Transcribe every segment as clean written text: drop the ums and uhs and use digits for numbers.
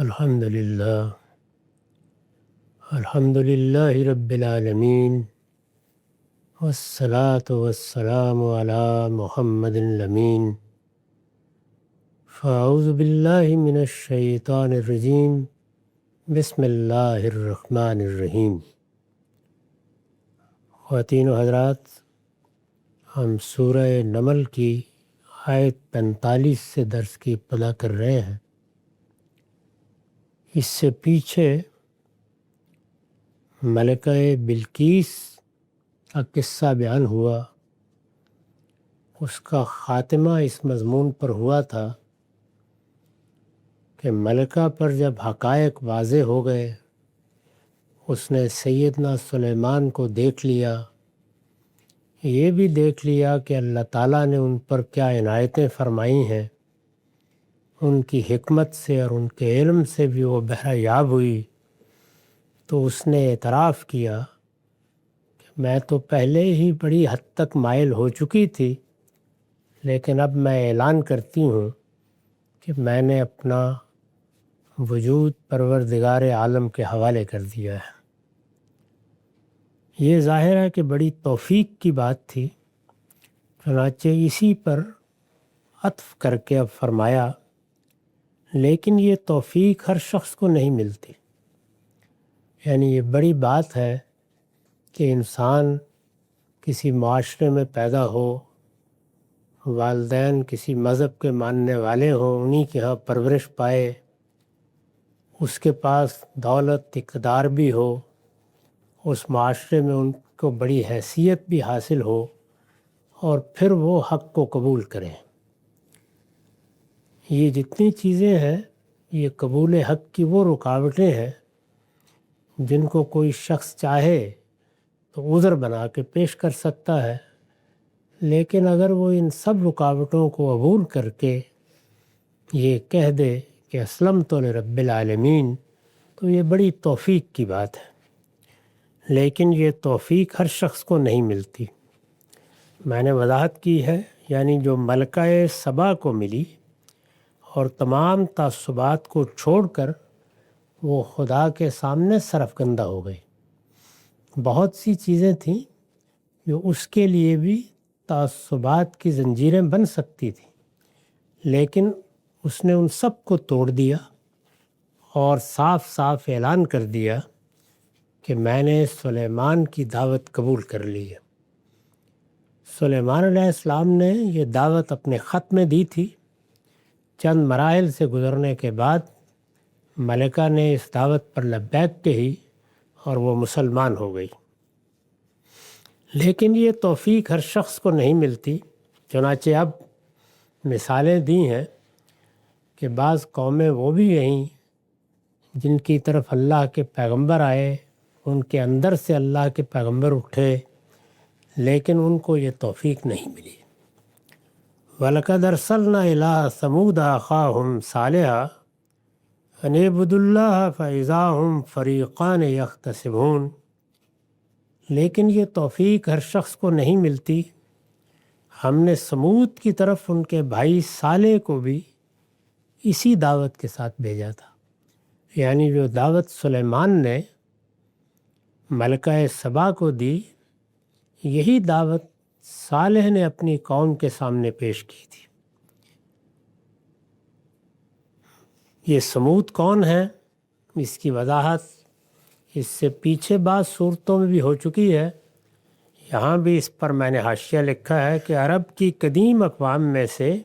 الحمد للہ رب العالمین والصلاة والسلام علی محمد الامین فاعوذ باللہ من الشیطان الرجیم بسم اللہ الرحمن الرحیم۔ خواتین و حضرات، ہم سورہ نمل کی آیت 45 سے درس کی ابتدا کر رہے ہیں۔ اس سے پیچھے ملکہ بلقیس کا قصہ بیان ہوا۔ اس کا خاتمہ اس مضمون پر ہوا تھا کہ ملکہ پر جب حقائق واضح ہو گئے، اس نے سیدنا سلیمان کو دیکھ لیا، یہ بھی دیکھ لیا کہ اللہ تعالیٰ نے ان پر کیا عنایتیں فرمائی ہیں، ان کی حکمت سے اور ان کے علم سے بھی وہ بہرہ یاب ہوئی، تو اس نے اعتراف کیا کہ میں تو پہلے ہی بڑی حد تک مائل ہو چکی تھی، لیکن اب میں اعلان کرتی ہوں کہ میں نے اپنا وجود پروردگار عالم کے حوالے کر دیا ہے۔ یہ ظاہر ہے کہ بڑی توفیق کی بات تھی، چنانچہ اسی پر عطف کر کے اب فرمایا، لیکن یہ توفیق ہر شخص کو نہیں ملتی۔ یعنی یہ بڑی بات ہے کہ انسان کسی معاشرے میں پیدا ہو، والدین کسی مذہب کے ماننے والے ہوں، انہی کے ہاں پرورش پائے، اس کے پاس دولت اقتدار بھی ہو، اس معاشرے میں ان کو بڑی حیثیت بھی حاصل ہو، اور پھر وہ حق کو قبول کریں۔ یہ جتنی چیزیں ہیں، یہ قبول حق کی وہ رکاوٹیں ہیں جن کو کوئی شخص چاہے تو عذر بنا کے پیش کر سکتا ہے، لیکن اگر وہ ان سب رکاوٹوں کو عبور کر کے یہ کہہ دے کہ اسلمت لرب العالمین، تو یہ بڑی توفیق کی بات ہے۔ لیکن یہ توفیق ہر شخص کو نہیں ملتی۔ میں نے وضاحت کی ہے، یعنی جو ملکہ سبا کو ملی اور تمام تعصبات کو چھوڑ کر وہ خدا کے سامنے سرفکندہ ہو گئی۔ بہت سی چیزیں تھیں جو اس کے لیے بھی تعصبات کی زنجیریں بن سکتی تھیں، لیکن اس نے ان سب کو توڑ دیا اور صاف صاف اعلان کر دیا کہ میں نے سلیمان کی دعوت قبول کر لی ہے۔ سلیمان علیہ السلام نے یہ دعوت اپنے خط میں دی تھی۔ چند مراحل سے گزرنے کے بعد ملکہ نے اس دعوت پر لبیک کہی اور وہ مسلمان ہو گئی۔ لیکن یہ توفیق ہر شخص کو نہیں ملتی، چنانچہ اب مثالیں دی ہیں کہ بعض قومیں وہ بھی رہیں جن کی طرف اللہ کے پیغمبر آئے، ان کے اندر سے اللہ کے پیغمبر اٹھے، لیکن ان کو یہ توفیق نہیں ملی۔ وَلَقَدْ أَرْسَلْنَا إِلَىٰ ثَمُودَ أَخَاهُمْ صَالِحًا أَنِ اعْبُدُوا اللَّهَ فَإِذَا هُمْ فَرِيقَانِ يَخْتَصِمُونَ۔ لیکن یہ توفیق ہر شخص کو نہیں ملتی۔ ہم نے سمود کی طرف ان کے بھائی صالح کو بھی اسی دعوت کے ساتھ بھیجا تھا، یعنی جو دعوت سلیمان نے ملکہ سبا کو دی، یہی دعوت صالح نے اپنی قوم کے سامنے پیش کی تھی۔ یہ سمود کون ہے، اس کی وضاحت اس سے پیچھے بعض صورتوں میں بھی ہو چکی ہے۔ یہاں بھی اس پر میں نے حاشیہ لکھا ہے کہ عرب کی قدیم اقوام میں سے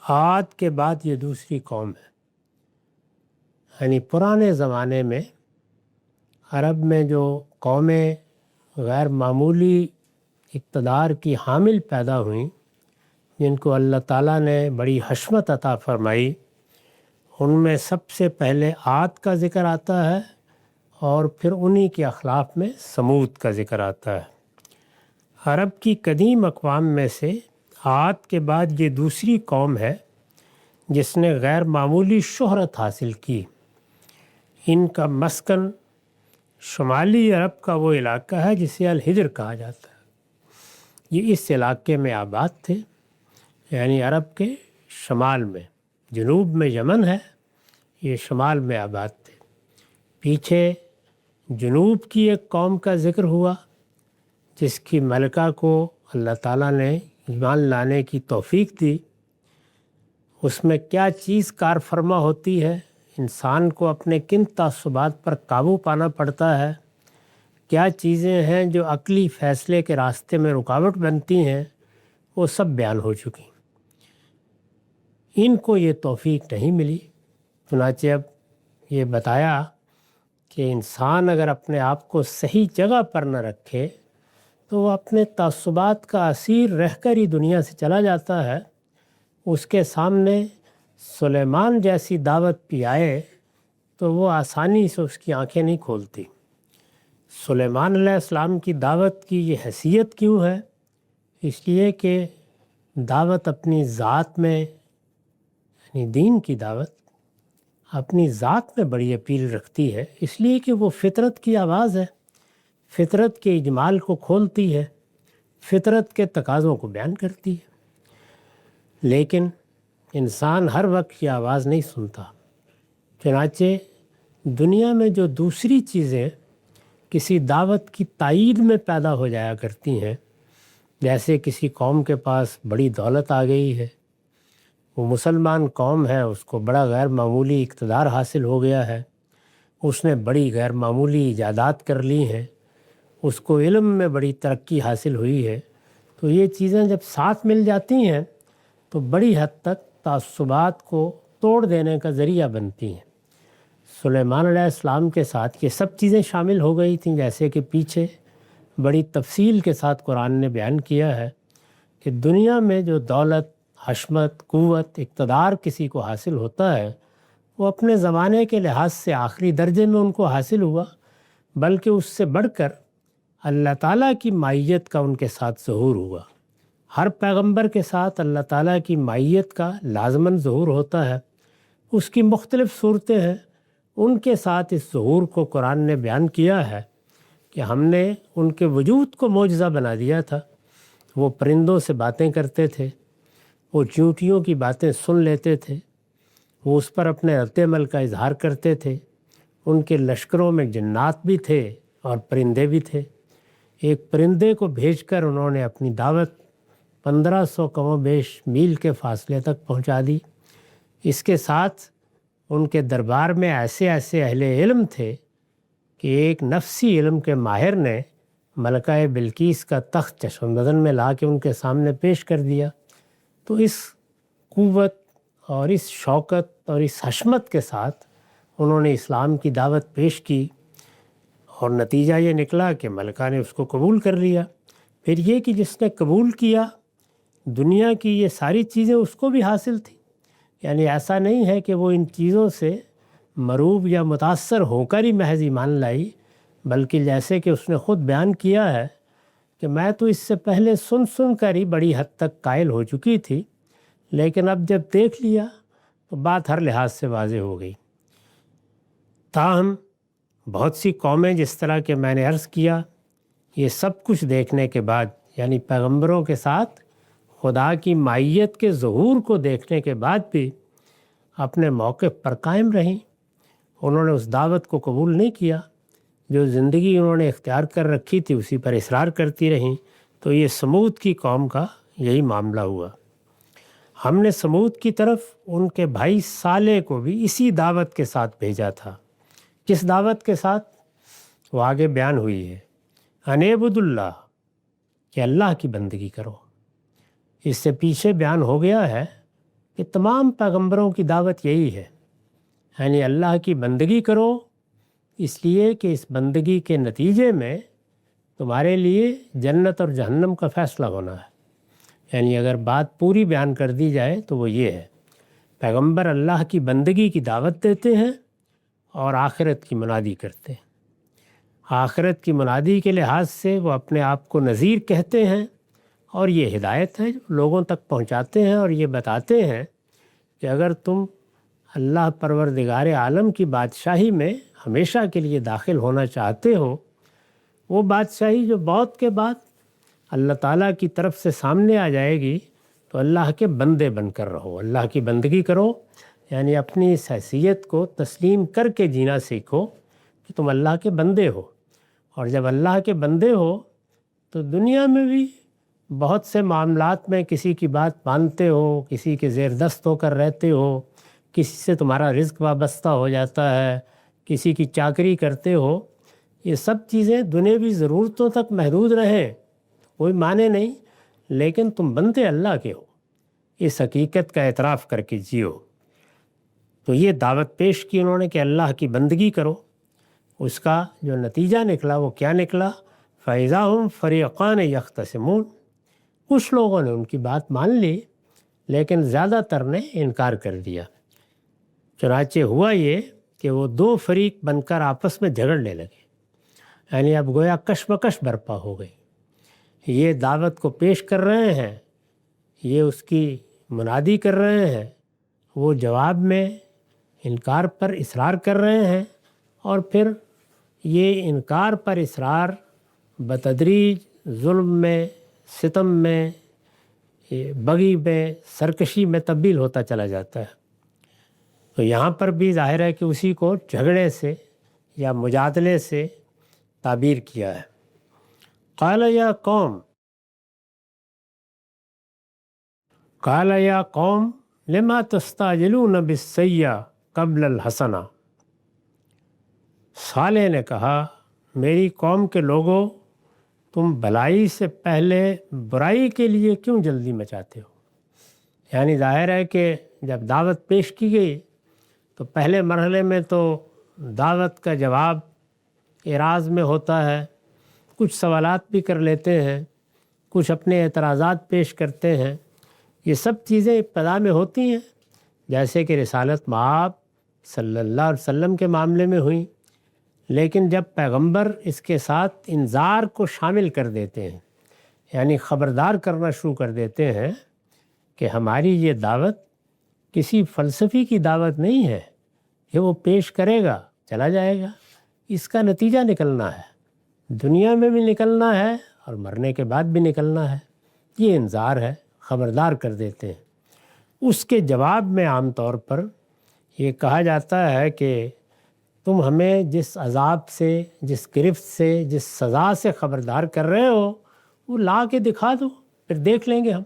عاد کے بعد یہ دوسری قوم ہے۔ یعنی پرانے زمانے میں عرب میں جو قومیں غیر معمولی اقتدار کی حامل پیدا ہوئیں، جن کو اللہ تعالیٰ نے بڑی حشمت عطا فرمائی، ان میں سب سے پہلے عاد کا ذکر آتا ہے اور پھر انہی کے اخلاف میں سمود کا ذکر آتا ہے۔ عرب کی قدیم اقوام میں سے عاد کے بعد یہ دوسری قوم ہے جس نے غیر معمولی شہرت حاصل کی۔ ان کا مسکن شمالی عرب کا وہ علاقہ ہے جسے الحجر کہا جاتا ہے۔ یہ اس علاقے میں آباد تھے، یعنی عرب کے شمال میں۔ جنوب میں یمن ہے، یہ شمال میں آباد تھے۔ پیچھے جنوب کی ایک قوم کا ذکر ہوا جس کی ملکہ کو اللہ تعالیٰ نے ایمان لانے کی توفیق دی۔ اس میں کیا چیز کار فرما ہوتی ہے، انسان کو اپنے کن تعصبات پر قابو پانا پڑتا ہے، کیا چیزیں ہیں جو عقلی فیصلے کے راستے میں رکاوٹ بنتی ہیں، وہ سب بیان ہو چکی۔ ان کو یہ توفیق نہیں ملی، چنانچہ اب یہ بتایا کہ انسان اگر اپنے آپ کو صحیح جگہ پر نہ رکھے تو وہ اپنے تعصبات کا اسیر رہ کر ہی دنیا سے چلا جاتا ہے۔ اس کے سامنے سلیمان جیسی دعوت بھی آئے تو وہ آسانی سے اس کی آنکھیں نہیں کھولتی۔ سلیمان علیہ السلام کی دعوت کی یہ حیثیت کیوں ہے؟ اس لیے کہ دعوت اپنی ذات میں، یعنی دین کی دعوت اپنی ذات میں بڑی اپیل رکھتی ہے، اس لیے کہ وہ فطرت کی آواز ہے، فطرت کے اجمال کو کھولتی ہے، فطرت کے تقاضوں کو بیان کرتی ہے۔ لیکن انسان ہر وقت یہ آواز نہیں سنتا، چنانچہ دنیا میں جو دوسری چیزیں کسی دعوت کی تائید میں پیدا ہو جایا کرتی ہیں، جیسے کسی قوم کے پاس بڑی دولت آ گئی ہے، وہ مسلمان قوم ہے، اس کو بڑا غیر معمولی اقتدار حاصل ہو گیا ہے، اس نے بڑی غیر معمولی ایجادات کر لی ہیں، اس کو علم میں بڑی ترقی حاصل ہوئی ہے، تو یہ چیزیں جب ساتھ مل جاتی ہیں تو بڑی حد تک تعصبات کو توڑ دینے کا ذریعہ بنتی ہیں۔ سلیمان علیہ السلام کے ساتھ یہ سب چیزیں شامل ہو گئی تھیں، جیسے کہ پیچھے بڑی تفصیل کے ساتھ قرآن نے بیان کیا ہے کہ دنیا میں جو دولت، حشمت، قوت، اقتدار کسی کو حاصل ہوتا ہے وہ اپنے زمانے کے لحاظ سے آخری درجے میں ان کو حاصل ہوا، بلکہ اس سے بڑھ کر اللہ تعالیٰ کی معیت کا ان کے ساتھ ظہور ہوا۔ ہر پیغمبر کے ساتھ اللہ تعالیٰ کی معیت کا لازماً ظہور ہوتا ہے، اس کی مختلف صورتیں ہیں، ان کے ساتھ اس ظہور کو قرآن نے بیان کیا ہے کہ ہم نے ان کے وجود کو معجزہ بنا دیا تھا۔ وہ پرندوں سے باتیں کرتے تھے، وہ چیونٹیوں کی باتیں سن لیتے تھے، وہ اس پر اپنے رد عمل کا اظہار کرتے تھے، ان کے لشکروں میں جنات بھی تھے اور پرندے بھی تھے۔ ایک پرندے کو بھیج کر انہوں نے اپنی دعوت 1500 کم و بیش میل کے فاصلے تک پہنچا دی۔ اس کے ساتھ ان کے دربار میں ایسے ایسے اہل علم تھے کہ ایک نفسی علم کے ماہر نے ملکہ بلقیس کا تخت چشم بدن میں لا کے ان کے سامنے پیش کر دیا۔ تو اس قوت اور اس شوکت اور اس حشمت کے ساتھ انہوں نے اسلام کی دعوت پیش کی اور نتیجہ یہ نکلا کہ ملکہ نے اس کو قبول کر لیا۔ پھر یہ کہ جس نے قبول کیا، دنیا کی یہ ساری چیزیں اس کو بھی حاصل تھیں، یعنی ایسا نہیں ہے کہ وہ ان چیزوں سے مروب یا متاثر ہو کر ہی محض ایمان لائی، بلکہ جیسے کہ اس نے خود بیان کیا ہے کہ میں تو اس سے پہلے سن کر ہی بڑی حد تک قائل ہو چکی تھی، لیکن اب جب دیکھ لیا تو بات ہر لحاظ سے واضح ہو گئی۔ تاہم بہت سی قومیں، جس طرح کہ میں نے عرض کیا، یہ سب کچھ دیکھنے کے بعد، یعنی پیغمبروں کے ساتھ خدا کی معیت کے ظہور کو دیکھنے کے بعد بھی اپنے موقف پر قائم رہیں۔ انہوں نے اس دعوت کو قبول نہیں کیا، جو زندگی انہوں نے اختیار کر رکھی تھی اسی پر اصرار کرتی رہیں۔ تو یہ سمود کی قوم کا یہی معاملہ ہوا۔ ہم نے سمود کی طرف ان کے بھائی صالح کو بھی اسی دعوت کے ساتھ بھیجا تھا۔ کس دعوت کے ساتھ؟ وہ آگے بیان ہوئی ہے، ان اعبدوا اللہ، کہ اللہ کی بندگی کرو۔ اس سے پیچھے بیان ہو گیا ہے کہ تمام پیغمبروں کی دعوت یہی ہے، یعنی اللہ کی بندگی کرو، اس لیے کہ اس بندگی کے نتیجے میں تمہارے لیے جنت اور جہنم کا فیصلہ ہونا ہے۔ یعنی اگر بات پوری بیان کر دی جائے تو وہ یہ ہے، پیغمبر اللہ کی بندگی کی دعوت دیتے ہیں اور آخرت کی منادی کرتے ہیں۔ آخرت کی منادی کے لحاظ سے وہ اپنے آپ کو نذیر کہتے ہیں، اور یہ ہدایت ہے جو لوگوں تک پہنچاتے ہیں اور یہ بتاتے ہیں کہ اگر تم اللہ پروردگار عالم کی بادشاہی میں ہمیشہ کے لیے داخل ہونا چاہتے ہو، وہ بادشاہی جو موت کے بعد اللہ تعالیٰ کی طرف سے سامنے آ جائے گی، تو اللہ کے بندے بن کر رہو، اللہ کی بندگی کرو، یعنی اپنی اس حیثیت کو تسلیم کر کے جینا سیکھو کہ تم اللہ کے بندے ہو، اور جب اللہ کے بندے ہو تو دنیا میں بھی بہت سے معاملات میں کسی کی بات مانتے ہو، کسی کے زیر دست ہو کر رہتے ہو، کسی سے تمہارا رزق وابستہ ہو جاتا ہے، کسی کی چاکری کرتے ہو، یہ سب چیزیں دنیاوی ضرورتوں تک محدود رہیں کوئی معنی نہیں، لیکن تم بندے اللہ کے ہو، اس حقیقت کا اعتراف کر کے جیو۔ تو یہ دعوت پیش کی انہوں نے کہ اللہ کی بندگی کرو۔ اس کا جو نتیجہ نکلا وہ کیا نکلا؟ فَإِذَا هُمْ فَرِيقَانِ يَخْتَصِمُونَ۔ کچھ لوگوں نے ان کی بات مان لی لیکن زیادہ تر نے انکار کر دیا۔ چنانچہ ہوا یہ کہ وہ دو فریق بن کر آپس میں جھگڑنے لگے، یعنی اب گویا کشمکش برپا ہو گئی۔ یہ دعوت کو پیش کر رہے ہیں، یہ اس کی منادی کر رہے ہیں، وہ جواب میں انکار پر اصرار کر رہے ہیں، اور پھر یہ انکار پر اصرار بتدریج ظلم میں، ستم میں، بغی میں، سرکشی میں تبدیل ہوتا چلا جاتا ہے۔ تو یہاں پر بھی ظاہر ہے کہ اسی کو جھگڑے سے یا مجادلے سے تعبیر کیا ہے۔ قال یا قوم لما تستعجلون بالسیئۃ قبل الحسنہ۔ صالح نے کہا میری قوم کے لوگوں، تم بھلائی سے پہلے برائی کے لیے کیوں جلدی مچاتے ہو؟ یعنی ظاہر ہے کہ جب دعوت پیش کی گئی تو پہلے مرحلے میں تو دعوت کا جواب اعراض میں ہوتا ہے، کچھ سوالات بھی کر لیتے ہیں، کچھ اپنے اعتراضات پیش کرتے ہیں، یہ سب چیزیں ابتدا میں ہوتی ہیں، جیسے کہ رسالت مآب صلی اللہ علیہ وسلم کے معاملے میں ہوئیں۔ لیکن جب پیغمبر اس کے ساتھ انذار کو شامل کر دیتے ہیں، یعنی خبردار کرنا شروع کر دیتے ہیں کہ ہماری یہ دعوت کسی فلسفی کی دعوت نہیں ہے کہ وہ پیش کرے گا چلا جائے گا، اس کا نتیجہ نکلنا ہے، دنیا میں بھی نکلنا ہے اور مرنے کے بعد بھی نکلنا ہے، یہ انذار ہے، خبردار کر دیتے ہیں۔ اس کے جواب میں عام طور پر یہ کہا جاتا ہے کہ تم ہمیں جس عذاب سے، جس گرفت سے، جس سزا سے خبردار کر رہے ہو وہ لا کے دکھا دو، پھر دیکھ لیں گے ہم،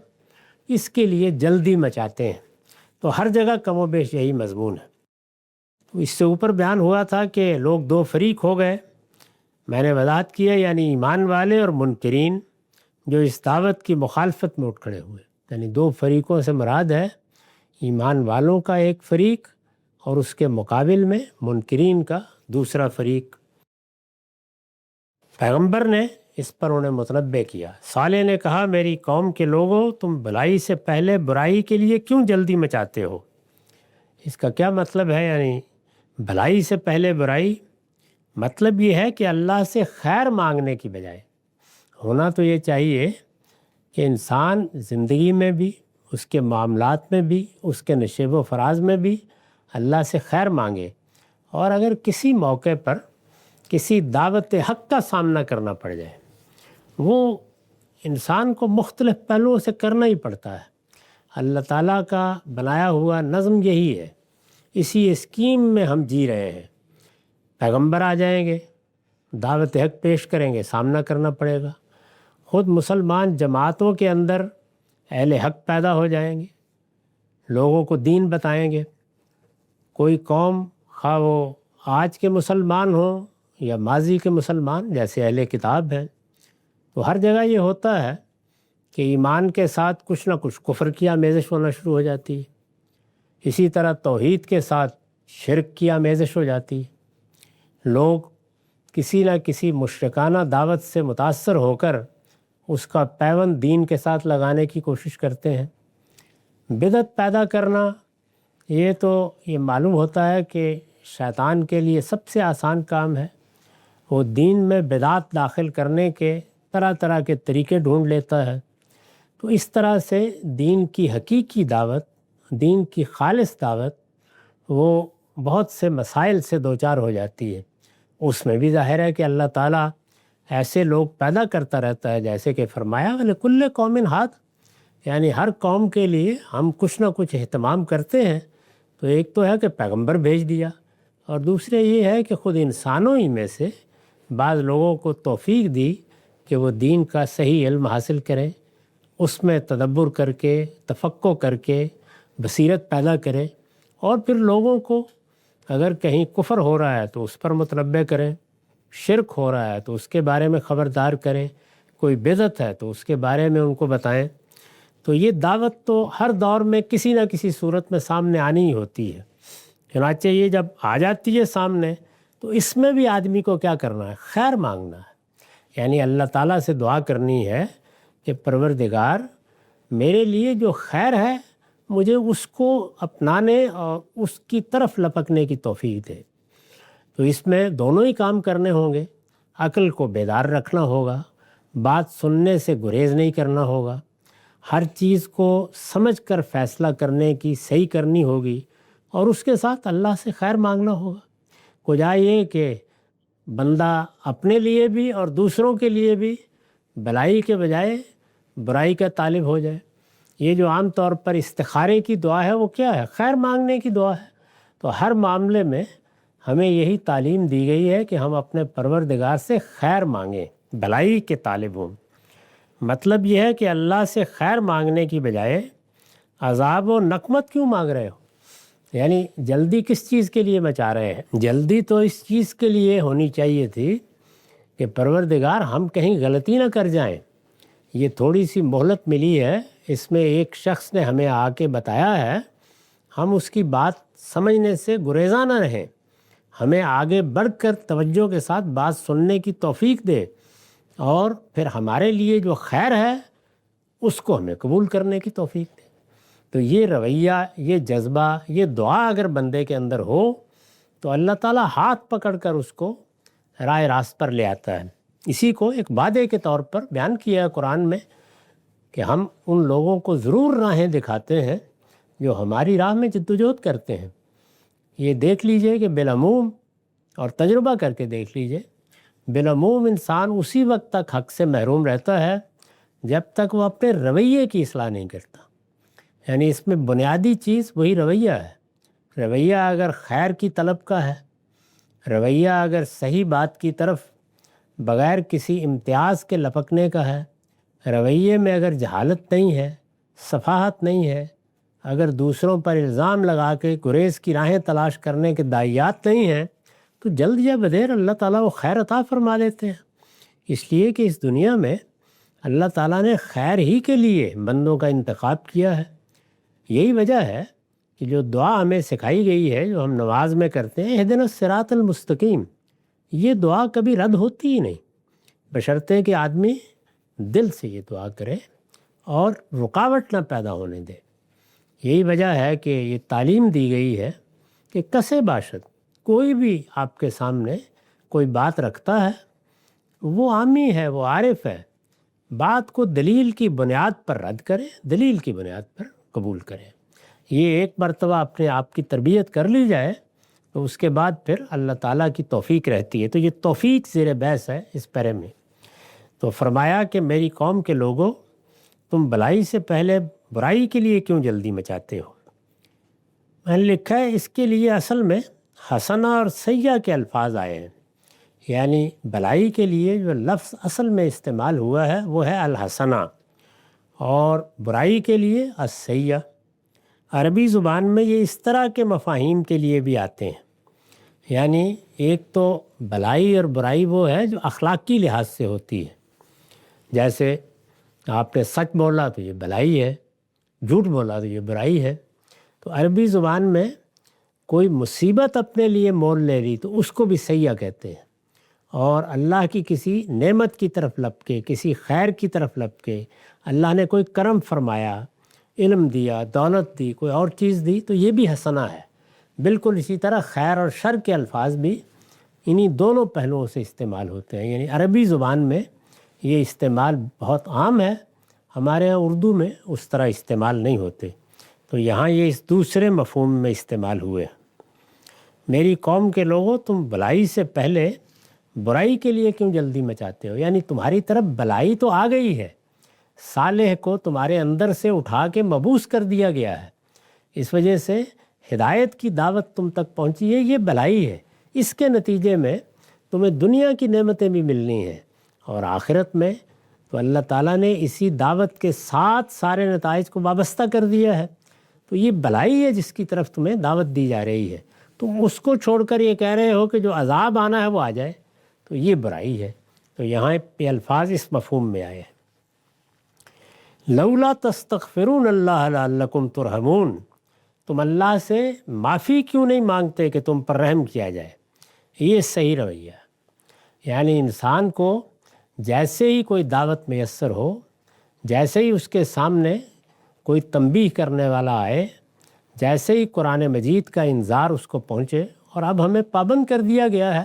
اس کے لیے جلدی مچاتے ہیں۔ تو ہر جگہ کم و بیش یہی مضمون ہے۔ تو اس سے اوپر بیان ہوا تھا کہ لوگ دو فریق ہو گئے، میں نے وضاحت کیا، یعنی ایمان والے اور منکرین جو اس دعوت کی مخالفت میں اٹھ کھڑے ہوئے، یعنی دو فریقوں سے مراد ہے ایمان والوں کا ایک فریق اور اس کے مقابل میں منکرین کا دوسرا فریق۔ پیغمبر نے اس پر انہیں متنبہ کیا۔ صالح نے کہا میری قوم کے لوگوں، تم بھلائی سے پہلے برائی کے لیے کیوں جلدی مچاتے ہو؟ اس کا کیا مطلب ہے؟ یعنی بھلائی سے پہلے برائی، مطلب یہ ہے کہ اللہ سے خیر مانگنے کی بجائے ہونا تو یہ چاہیے کہ انسان زندگی میں بھی، اس کے معاملات میں بھی، اس کے نشیب و فراز میں بھی اللہ سے خیر مانگے، اور اگر کسی موقع پر کسی دعوت حق کا سامنا کرنا پڑ جائے، وہ انسان کو مختلف پہلوؤں سے کرنا ہی پڑتا ہے۔ اللہ تعالیٰ کا بنایا ہوا نظم یہی ہے، اسی اسکیم میں ہم جی رہے ہیں۔ پیغمبر آ جائیں گے، دعوت حق پیش کریں گے، سامنا کرنا پڑے گا۔ خود مسلمان جماعتوں کے اندر اہل حق پیدا ہو جائیں گے، لوگوں کو دین بتائیں گے۔ کوئی قوم، خواہ وہ آج کے مسلمان ہوں یا ماضی کے مسلمان جیسے اہل کتاب ہیں، تو ہر جگہ یہ ہوتا ہے کہ ایمان کے ساتھ کچھ نہ کچھ کفر کی آمیزش ہونا شروع ہو جاتی ہے، اسی طرح توحید کے ساتھ شرک کی آمیزش ہو جاتی ہے۔ لوگ کسی نہ کسی مشرکانہ دعوت سے متاثر ہو کر اس کا پیوند دین کے ساتھ لگانے کی کوشش کرتے ہیں۔ بدعت پیدا کرنا، یہ معلوم ہوتا ہے کہ شیطان کے لیے سب سے آسان کام ہے، وہ دین میں بدعت داخل کرنے کے طرح طرح کے طریقے ڈھونڈ لیتا ہے۔ تو اس طرح سے دین کی حقیقی دعوت، دین کی خالص دعوت، وہ بہت سے مسائل سے دوچار ہو جاتی ہے۔ اس میں بھی ظاہر ہے کہ اللہ تعالیٰ ایسے لوگ پیدا کرتا رہتا ہے، جیسے کہ فرمایا وَلِكُلِّ قَوْمٍ هَادٍ، یعنی ہر قوم کے لیے ہم کچھ نہ کچھ اہتمام کرتے ہیں۔ تو ایک تو ہے کہ پیغمبر بھیج دیا، اور دوسرے یہ ہے کہ خود انسانوں ہی میں سے بعض لوگوں کو توفیق دی کہ وہ دین کا صحیح علم حاصل کریں، اس میں تدبر کر کے، تفقع کر کے بصیرت پیدا کریں، اور پھر لوگوں کو اگر کہیں کفر ہو رہا ہے تو اس پر متنبع کریں، شرک ہو رہا ہے تو اس کے بارے میں خبردار کریں، کوئی بدعت ہے تو اس کے بارے میں ان کو بتائیں۔ تو یہ دعوت تو ہر دور میں کسی نہ کسی صورت میں سامنے آنی ہی ہوتی ہے، چنانچہ یہ جب آ جاتی ہے سامنے تو اس میں بھی آدمی کو کیا کرنا ہے؟ خیر مانگنا ہے، یعنی اللہ تعالیٰ سے دعا کرنی ہے کہ پروردگار میرے لیے جو خیر ہے مجھے اس کو اپنانے اور اس کی طرف لپکنے کی توفیق دے۔ تو اس میں دونوں ہی کام کرنے ہوں گے، عقل کو بیدار رکھنا ہوگا، بات سننے سے گریز نہیں کرنا ہوگا، ہر چیز کو سمجھ کر فیصلہ کرنے کی صحیح کرنی ہوگی، اور اس کے ساتھ اللہ سے خیر مانگنا ہوگا۔ کجا یہ کہ بندہ اپنے لیے بھی اور دوسروں کے لیے بھی بھلائی کے بجائے برائی کا طالب ہو جائے۔ یہ جو عام طور پر استخارے کی دعا ہے وہ کیا ہے؟ خیر مانگنے کی دعا ہے۔ تو ہر معاملے میں ہمیں یہی تعلیم دی گئی ہے کہ ہم اپنے پروردگار سے خیر مانگیں، بھلائی کے طالب ہوں۔ مطلب یہ ہے کہ اللہ سے خیر مانگنے کی بجائے عذاب و نقمت کیوں مانگ رہے ہو؟ یعنی جلدی کس چیز کے لیے مچا رہے ہیں؟ جلدی تو اس چیز کے لیے ہونی چاہیے تھی کہ پروردگار ہم کہیں غلطی نہ کر جائیں۔ یہ تھوڑی سی مہلت ملی ہے، اس میں ایک شخص نے ہمیں آ کے بتایا ہے، ہم اس کی بات سمجھنے سے گریزاں نہ رہیں، ہمیں آگے بڑھ کر توجہ کے ساتھ بات سننے کی توفیق دے، اور پھر ہمارے لیے جو خیر ہے اس کو ہمیں قبول کرنے کی توفیق دے۔ تو یہ رویہ، یہ جذبہ، یہ دعا اگر بندے کے اندر ہو تو اللہ تعالیٰ ہاتھ پکڑ کر اس کو راہ راست پر لے آتا ہے۔ اسی کو ایک وعدے کے طور پر بیان کیا ہے قرآن میں کہ ہم ان لوگوں کو ضرور راہیں دکھاتے ہیں جو ہماری راہ میں جدوجہد کرتے ہیں۔ یہ دیکھ لیجئے کہ بالعموم، اور تجربہ کر کے دیکھ لیجئے، بالعموم انسان اسی وقت تک حق سے محروم رہتا ہے جب تک وہ اپنے رویے کی اصلاح نہیں کرتا۔ یعنی اس میں بنیادی چیز وہی رویہ ہے۔ رویہ اگر خیر کی طلب کا ہے، رویہ اگر صحیح بات کی طرف بغیر کسی امتیاز کے لپکنے کا ہے، رویے میں اگر جہالت نہیں ہے، صفاحت نہیں ہے، اگر دوسروں پر الزام لگا کے گریز کی راہیں تلاش کرنے کے داعیات نہیں ہیں، تو جلد یا بدیر اللہ تعالیٰ وہ خیر عطا فرما دیتے ہیں۔ اس لیے کہ اس دنیا میں اللہ تعالیٰ نے خیر ہی کے لیے بندوں کا انتخاب کیا ہے۔ یہی وجہ ہے کہ جو دعا ہمیں سکھائی گئی ہے، جو ہم نماز میں کرتے ہیں، اہدنا الصراط المستقیم، یہ دعا کبھی رد ہوتی ہی نہیں، بشرطے کہ آدمی دل سے یہ دعا کرے اور رکاوٹ نہ پیدا ہونے دے۔ یہی وجہ ہے کہ یہ تعلیم دی گئی ہے کہ کسے باشد، کوئی بھی آپ کے سامنے کوئی بات رکھتا ہے، وہ عامی ہے، وہ عارف ہے، بات کو دلیل کی بنیاد پر رد کرے، دلیل کی بنیاد پر قبول کرے۔ یہ ایک مرتبہ اپنے آپ کی تربیت کر لی جائے تو اس کے بعد پھر اللہ تعالیٰ کی توفیق رہتی ہے۔ تو یہ توفیق زیر بحث ہے اس پیرے میں۔ تو فرمایا کہ میری قوم کے لوگوں، تم بھلائی سے پہلے برائی کے لیے کیوں جلدی مچاتے ہو؟ میں نے لکھا ہے اس کے لیے اصل میں حسنہ اور سیئہ کے الفاظ آئے ہیں، یعنی بھلائی کے لیے جو لفظ اصل میں استعمال ہوا ہے وہ ہے الحسنہ، اور برائی کے لیے السیئہ۔ عربی زبان میں یہ اس طرح کے مفاہیم کے لیے بھی آتے ہیں، یعنی ایک تو بھلائی اور برائی وہ ہے جو اخلاقی لحاظ سے ہوتی ہے، جیسے آپ نے سچ بولا تو یہ بھلائی ہے، جھوٹ بولا تو یہ برائی ہے۔ تو عربی زبان میں کوئی مصیبت اپنے لیے مول لے لی تو اس کو بھی سیئہ کہتے ہیں، اور اللہ کی کسی نعمت کی طرف لپکے، کسی خیر کی طرف لپکے، اللہ نے کوئی کرم فرمایا، علم دیا، دولت دی، کوئی اور چیز دی، تو یہ بھی حسنہ ہے۔ بالکل اسی طرح خیر اور شر کے الفاظ بھی انہی دونوں پہلوؤں سے استعمال ہوتے ہیں، یعنی عربی زبان میں یہ استعمال بہت عام ہے، ہمارے یہاں اردو میں اس طرح استعمال نہیں ہوتے، تو یہاں یہ اس دوسرے مفہوم میں استعمال ہوئے۔ میری قوم کے لوگوں، تم بھلائی سے پہلے برائی کے لیے کیوں جلدی مچاتے ہو؟ یعنی تمہاری طرف بھلائی تو آ گئی ہے، صالح کو تمہارے اندر سے اٹھا کے مبعوث کر دیا گیا ہے، اس وجہ سے ہدایت کی دعوت تم تک پہنچی ہے، یہ بھلائی ہے، اس کے نتیجے میں تمہیں دنیا کی نعمتیں بھی ملنی ہیں، اور آخرت میں تو اللہ تعالیٰ نے اسی دعوت کے ساتھ سارے نتائج کو وابستہ کر دیا ہے۔ تو یہ بھلائی ہے جس کی طرف تمہیں دعوت دی جا رہی ہے، تم اس کو چھوڑ کر یہ کہہ رہے ہو کہ جو عذاب آنا ہے وہ آ جائے، تو یہ برائی ہے۔ تو یہاں پہ الفاظ اس مفہوم میں آئے ہیں، لولا تستغفرون اللہ لعلکم ترحمون، تم اللہ سے معافی کیوں نہیں مانگتے کہ تم پر رحم کیا جائے۔ یہ صحیح رویہ، یعنی انسان کو جیسے ہی کوئی دعوت میسر ہو، جیسے ہی اس کے سامنے کوئی تنبیہ کرنے والا آئے، جیسے ہی قرآن مجید کا انذار اس کو پہنچے، اور اب ہمیں پابند کر دیا گیا ہے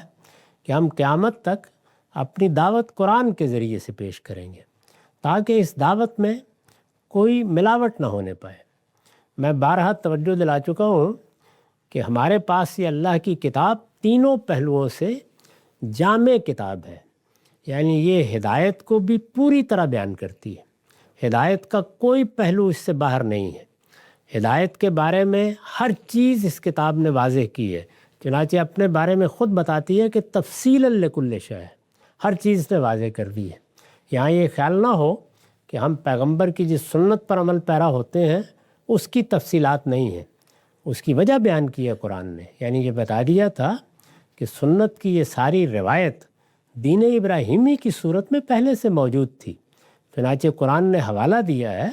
کہ ہم قیامت تک اپنی دعوت قرآن کے ذریعے سے پیش کریں گے، تاکہ اس دعوت میں کوئی ملاوٹ نہ ہونے پائے۔ میں بارہا توجہ دلا چکا ہوں کہ ہمارے پاس یہ اللہ کی کتاب تینوں پہلوؤں سے جامع کتاب ہے، یعنی یہ ہدایت کو بھی پوری طرح بیان کرتی ہے، ہدایت کا کوئی پہلو اس سے باہر نہیں ہے۔ ہدایت کے بارے میں ہر چیز اس کتاب نے واضح کی ہے، چنانچہ اپنے بارے میں خود بتاتی ہے کہ تفصیلا لکل شیء، ہر چیز نے واضح کر دی ہے۔ یہاں یہ خیال نہ ہو کہ ہم پیغمبر کی جس سنت پر عمل پیرا ہوتے ہیں اس کی تفصیلات نہیں ہیں، اس کی وجہ بیان کی ہے قرآن نے، یعنی یہ بتا دیا تھا کہ سنت کی یہ ساری روایت دین ابراہیمی کی صورت میں پہلے سے موجود تھی، چنانچہ قرآن نے حوالہ دیا ہے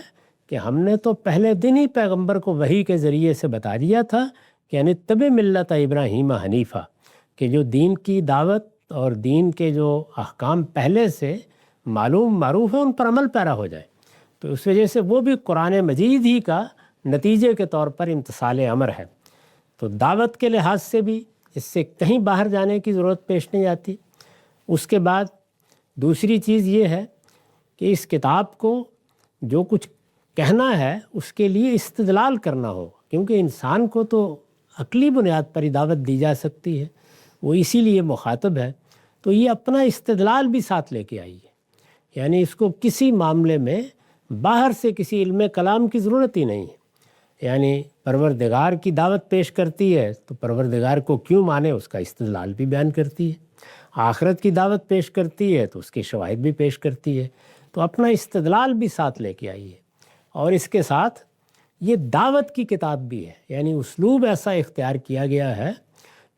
کہ ہم نے تو پہلے دن ہی پیغمبر کو وحی کے ذریعے سے بتا دیا تھا کہ یعنی تبع ملت ابراہیم حنیفہ، کہ جو دین کی دعوت اور دین کے جو احکام پہلے سے معروف ہے ان پر عمل پیرا ہو جائے۔ تو اس وجہ سے وہ بھی قرآن مجید ہی کا نتیجے کے طور پر امتثال امر ہے۔ تو دعوت کے لحاظ سے بھی اس سے کہیں باہر جانے کی ضرورت پیش نہیں آتی۔ اس کے بعد دوسری چیز یہ ہے کہ اس کتاب کو جو کچھ کہنا ہے اس کے لیے استدلال کرنا ہو، کیونکہ انسان کو تو عقلی بنیاد پر ہی دعوت دی جا سکتی ہے، وہ اسی لیے مخاطب ہے، تو یہ اپنا استدلال بھی ساتھ لے کے آئی ہے، یعنی اس کو کسی معاملے میں باہر سے کسی علم کلام کی ضرورت ہی نہیں ہے، یعنی پروردگار کی دعوت پیش کرتی ہے تو پروردگار کو کیوں مانے اس کا استدلال بھی بیان کرتی ہے، آخرت کی دعوت پیش کرتی ہے تو اس کے شواہد بھی پیش کرتی ہے، تو اپنا استدلال بھی ساتھ لے کے آئی ہے۔ اور اس کے ساتھ یہ دعوت کی کتاب بھی ہے، یعنی اسلوب ایسا اختیار کیا گیا ہے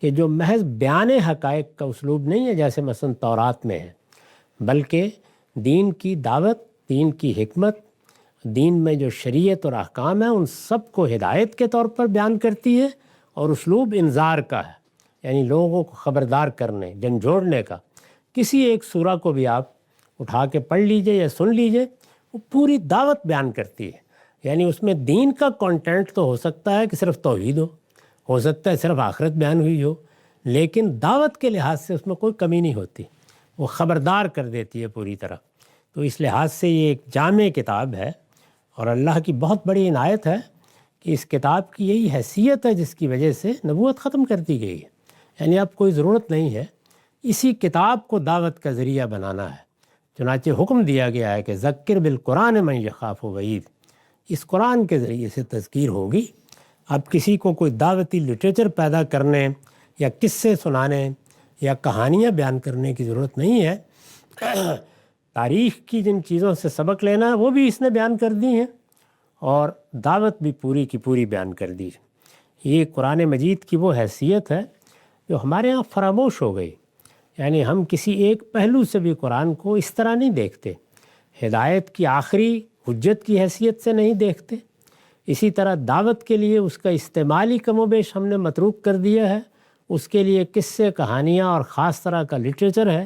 کہ جو محض بیان حقائق کا اسلوب نہیں ہے جیسے مثلا تورات میں ہے، بلکہ دین کی دعوت، دین کی حکمت، دین میں جو شریعت اور احکام ہیں ان سب کو ہدایت کے طور پر بیان کرتی ہے، اور اسلوب انذار کا ہے، یعنی لوگوں کو خبردار کرنے، جھنجھوڑنے کا۔ کسی ایک سورہ کو بھی آپ اٹھا کے پڑھ لیجئے یا سن لیجئے، وہ پوری دعوت بیان کرتی ہے، یعنی اس میں دین کا کانٹینٹ تو ہو سکتا ہے کہ صرف توحید ہو سکتا ہے صرف آخرت بیان ہوئی ہو، لیکن دعوت کے لحاظ سے اس میں کوئی کمی نہیں ہوتی، وہ خبردار کر دیتی ہے پوری طرح۔ تو اس لحاظ سے یہ ایک جامع کتاب ہے، اور اللہ کی بہت بڑی عنایت ہے کہ اس کتاب کی یہی حیثیت ہے جس کی وجہ سے نبوت ختم کر دی گئی ہے، یعنی اب کوئی ضرورت نہیں ہے اسی کتاب کو دعوت کا ذریعہ بنانا ہے، چنانچہ حکم دیا گیا ہے کہ ذکر بالقرآن من یخاف وعید، اس قرآن کے ذریعے سے تذکیر ہوگی۔ اب کسی کو کوئی دعوتی لٹریچر پیدا کرنے یا قصے سنانے یا کہانیاں بیان کرنے کی ضرورت نہیں ہے، تاریخ کی جن چیزوں سے سبق لینا ہے وہ بھی اس نے بیان کر دی ہیں، اور دعوت بھی پوری کی پوری بیان کر دی ہے۔ یہ قرآن مجید کی وہ حیثیت ہے جو ہمارے ہاں فراموش ہو گئی، یعنی ہم کسی ایک پہلو سے بھی قرآن کو اس طرح نہیں دیکھتے، ہدایت کی آخری حجت کی حیثیت سے نہیں دیکھتے، اسی طرح دعوت کے لیے اس کا استعمال ہی کم و بیش ہم نے متروک کر دیا ہے، اس کے لیے قصے، کہانیاں اور خاص طرح کا لٹریچر ہے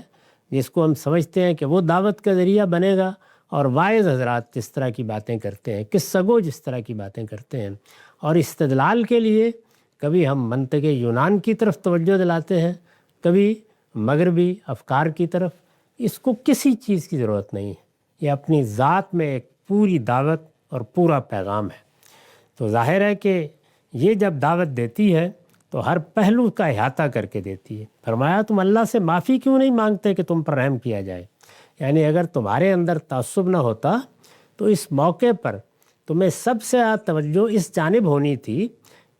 جس کو ہم سمجھتے ہیں کہ وہ دعوت کا ذریعہ بنے گا، اور واعظ حضرات جس طرح کی باتیں کرتے ہیں، قصہ گو جس طرح کی باتیں کرتے ہیں، اور استدلال کے لیے کبھی ہم منطق یونان کی طرف توجہ دلاتے ہیں، کبھی مغربی افکار کی طرف، اس کو کسی چیز کی ضرورت نہیں ہے، یہ اپنی ذات میں ایک پوری دعوت اور پورا پیغام ہے۔ تو ظاہر ہے کہ یہ جب دعوت دیتی ہے تو ہر پہلو کا احاطہ کر کے دیتی ہے۔ فرمایا تم اللہ سے معافی کیوں نہیں مانگتے کہ تم پر رحم کیا جائے، یعنی اگر تمہارے اندر تعصب نہ ہوتا تو اس موقع پر تمہیں سب سے زیادہ توجہ اس جانب ہونی تھی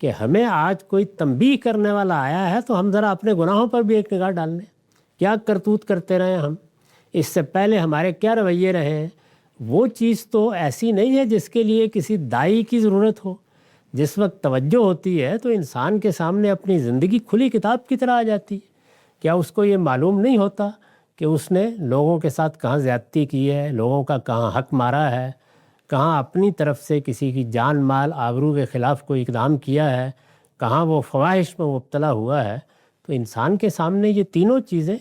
کہ ہمیں آج کوئی تنبیہ کرنے والا آیا ہے تو ہم ذرا اپنے گناہوں پر بھی ایک نگاہ ڈال لیں، کیا کرتوت کرتے رہے ہم، اس سے پہلے ہمارے کیا رویے رہے ہیں۔ وہ چیز تو ایسی نہیں ہے جس کے لیے کسی داعی کی ضرورت ہو۔ جس وقت توجہ ہوتی ہے تو انسان کے سامنے اپنی زندگی کھلی کتاب کی طرح آ جاتی ہے۔ کیا اس کو یہ معلوم نہیں ہوتا کہ اس نے لوگوں کے ساتھ کہاں زیادتی کی ہے، لوگوں کا کہاں حق مارا ہے، کہاں اپنی طرف سے کسی کی جان مال آبرو کے خلاف کوئی اقدام کیا ہے، کہاں وہ فواحش میں مبتلا ہوا ہے۔ تو انسان کے سامنے یہ تینوں چیزیں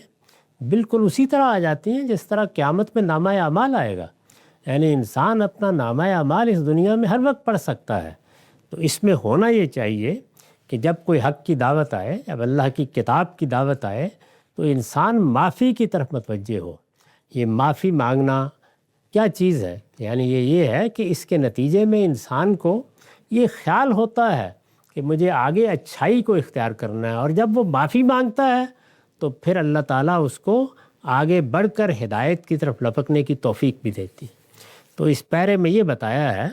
بالکل اسی طرح آ جاتی ہیں جس طرح قیامت میں نامہ اعمال آئے گا۔ یعنی انسان اپنا نامہ اعمال اس دنیا میں ہر وقت پڑھ سکتا ہے۔ تو اس میں ہونا یہ چاہیے کہ جب کوئی حق کی دعوت آئے، جب اللہ کی کتاب کی دعوت آئے تو انسان معافی کی طرف متوجہ ہو۔ یہ معافی مانگنا کیا چیز ہے؟ یعنی یہ ہے کہ اس کے نتیجے میں انسان کو یہ خیال ہوتا ہے کہ مجھے آگے اچھائی کو اختیار کرنا ہے، اور جب وہ معافی مانگتا ہے تو پھر اللہ تعالیٰ اس کو آگے بڑھ کر ہدایت کی طرف لپکنے کی توفیق بھی دیتی ہے۔ تو اس پیرے میں یہ بتایا ہے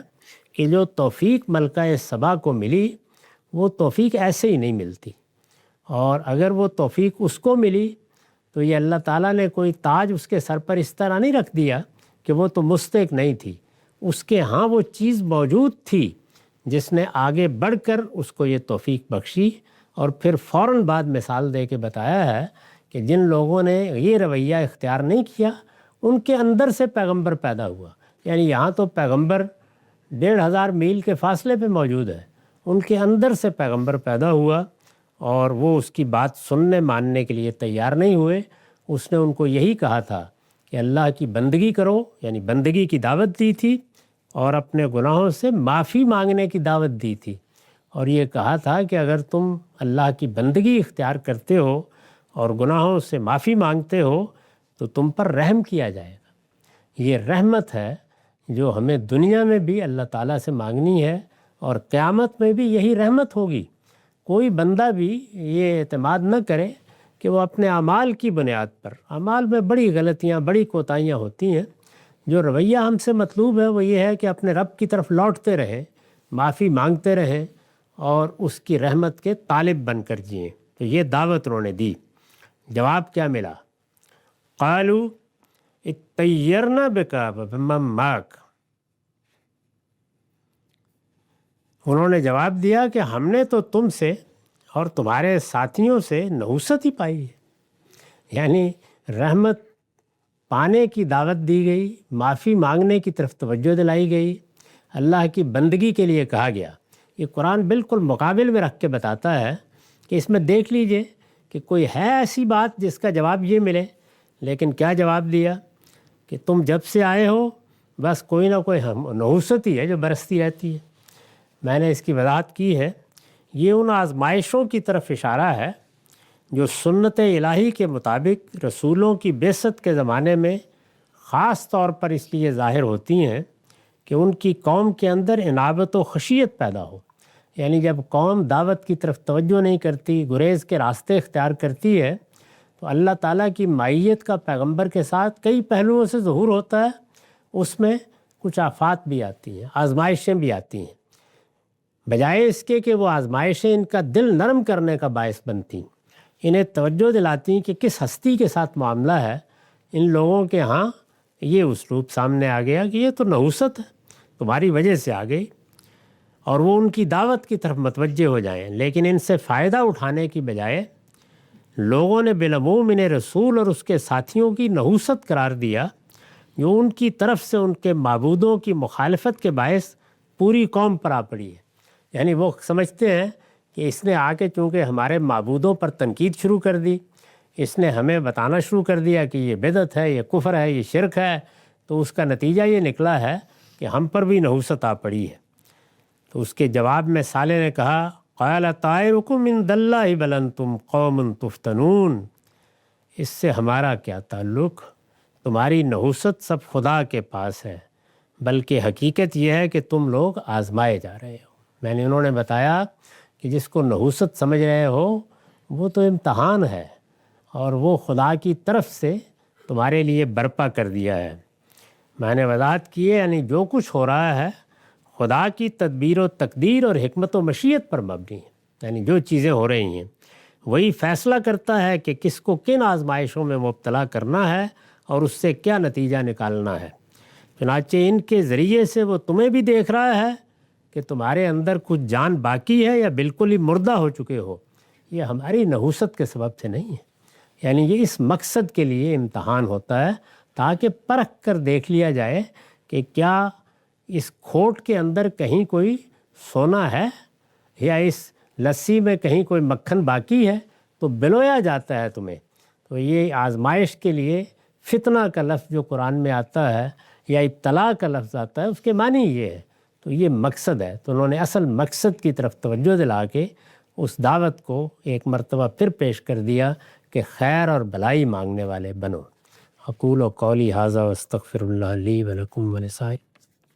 کہ جو توفیق ملکہ سبا کو ملی وہ توفیق ایسے ہی نہیں ملتی، اور اگر وہ توفیق اس کو ملی تو یہ اللہ تعالیٰ نے کوئی تاج اس کے سر پر اس طرح نہیں رکھ دیا کہ وہ تو مستحق نہیں تھی، اس کے ہاں وہ چیز موجود تھی جس نے آگے بڑھ کر اس کو یہ توفیق بخشی۔ اور پھر فوراً بعد مثال دے کے بتایا ہے کہ جن لوگوں نے یہ رویہ اختیار نہیں کیا ان کے اندر سے پیغمبر پیدا ہوا۔ یعنی یہاں تو پیغمبر 1500 میل کے فاصلے پہ موجود ہے، ان کے اندر سے پیغمبر پیدا ہوا اور وہ اس کی بات سننے ماننے کے لیے تیار نہیں ہوئے۔ اس نے ان کو یہی کہا تھا کہ اللہ کی بندگی کرو، یعنی بندگی کی دعوت دی تھی، اور اپنے گناہوں سے معافی مانگنے کی دعوت دی تھی، اور یہ کہا تھا کہ اگر تم اللہ کی بندگی اختیار کرتے ہو اور گناہوں سے معافی مانگتے ہو تو تم پر رحم کیا جائے گا۔ یہ رحمت ہے جو ہمیں دنیا میں بھی اللہ تعالیٰ سے مانگنی ہے، اور قیامت میں بھی یہی رحمت ہوگی۔ کوئی بندہ بھی یہ اعتماد نہ کرے کہ وہ اپنے اعمال کی بنیاد پر، اعمال میں بڑی غلطیاں بڑی کوتاہیاں ہوتی ہیں، جو رویہ ہم سے مطلوب ہے وہ یہ ہے کہ اپنے رب کی طرف لوٹتے رہیں، معافی مانگتے رہیں اور اس کی رحمت کے طالب بن کر جئیں۔ تو یہ دعوت انہوں نے دی۔ جواب کیا ملا؟ قالوا اطیرنا بک وبمن معک، انہوں نے جواب دیا کہ ہم نے تو تم سے اور تمہارے ساتھیوں سے نحوست ہی پائی ہے۔ یعنی رحمت پانے کی دعوت دی گئی، معافی مانگنے کی طرف توجہ دلائی گئی، اللہ کی بندگی کے لیے کہا گیا۔ یہ قرآن بالکل مقابل میں رکھ کے بتاتا ہے کہ اس میں دیکھ لیجئے کہ کوئی ہے ایسی بات جس کا جواب یہ ملے، لیکن کیا جواب دیا کہ تم جب سے آئے ہو بس کوئی نہ کوئی نحوست ہی ہے جو برستی رہتی ہے۔ میں نے اس کی وضاحت کی ہے، یہ ان آزمائشوں کی طرف اشارہ ہے جو سنت الہی کے مطابق رسولوں کی بعثت کے زمانے میں خاص طور پر اس لیے ظاہر ہوتی ہیں کہ ان کی قوم کے اندر انابت و خشیت پیدا ہو۔ یعنی جب قوم دعوت کی طرف توجہ نہیں کرتی، گریز کے راستے اختیار کرتی ہے، تو اللہ تعالیٰ کی معیت کا پیغمبر کے ساتھ کئی پہلوؤں سے ظہور ہوتا ہے۔ اس میں کچھ آفات بھی آتی ہیں، آزمائشیں بھی آتی ہیں، بجائے اس کے کہ وہ آزمائشیں ان کا دل نرم کرنے کا باعث بنتی، انہیں توجہ دلاتی کہ کس ہستی کے ساتھ معاملہ ہے۔ ان لوگوں کے ہاں یہ اسلوب سامنے آ گیا کہ یہ تو نحوست ہے، تمہاری وجہ سے آ گئی، اور وہ ان کی دعوت کی طرف متوجہ ہو جائیں۔ لیکن ان سے فائدہ اٹھانے کی بجائے لوگوں نے بالعموم انہیں رسول اور اس کے ساتھیوں کی نحوست قرار دیا، جو ان کی طرف سے ان کے معبودوں کی مخالفت کے باعث پوری قوم پر آ پڑی ہے۔ یعنی وہ سمجھتے ہیں کہ اس نے آ کے چونکہ ہمارے معبودوں پر تنقید شروع کر دی، اس نے ہمیں بتانا شروع کر دیا کہ یہ بدعت ہے، یہ کفر ہے، یہ شرک ہے، تو اس کا نتیجہ یہ نکلا ہے کہ ہم پر بھی نحوست آ پڑی ہے۔ تو اس کے جواب میں صالح نے کہا قال طائرکم عند اللہ بل انتم قوم تفتنون، اس سے ہمارا کیا تعلق، تمہاری نحوست سب خدا کے پاس ہے، بلکہ حقیقت یہ ہے کہ تم لوگ آزمائے جا رہے ہو۔ میں نے انہوں نے بتایا کہ جس کو نحوست سمجھ رہے ہو وہ تو امتحان ہے، اور وہ خدا کی طرف سے تمہارے لیے برپا کر دیا ہے۔ میں نے وضاحت کی ہے، یعنی جو کچھ ہو رہا ہے خدا کی تدبیر و تقدیر اور حکمت و مشیت پر مبنی ہے، یعنی جو چیزیں ہو رہی ہیں وہی فیصلہ کرتا ہے کہ کس کو کن آزمائشوں میں مبتلا کرنا ہے اور اس سے کیا نتیجہ نکالنا ہے۔ چنانچہ ان کے ذریعے سے وہ تمہیں بھی دیکھ رہا ہے کہ تمہارے اندر کچھ جان باقی ہے یا بالکل ہی مردہ ہو چکے ہو۔ یہ ہماری نحوست کے سبب سے نہیں ہے، یعنی یہ اس مقصد کے لیے امتحان ہوتا ہے تاکہ پرکھ کر دیکھ لیا جائے کہ کیا اس کھوٹ کے اندر کہیں کوئی سونا ہے یا اس لسی میں کہیں کوئی مکھن باقی ہے، تو بلویا جاتا ہے تمہیں۔ تو یہ آزمائش کے لیے فتنہ کا لفظ جو قرآن میں آتا ہے یا ابتلا کا لفظ آتا ہے، اس کے معنی یہ ہے۔ تو یہ مقصد ہے، تو انہوں نے اصل مقصد کی طرف توجہ دلا کے اس دعوت کو ایک مرتبہ پھر پیش کر دیا کہ خیر اور بھلائی مانگنے والے بنو۔ اقول قولی ھذا واستغفر اللہ لی ولکم ولسائر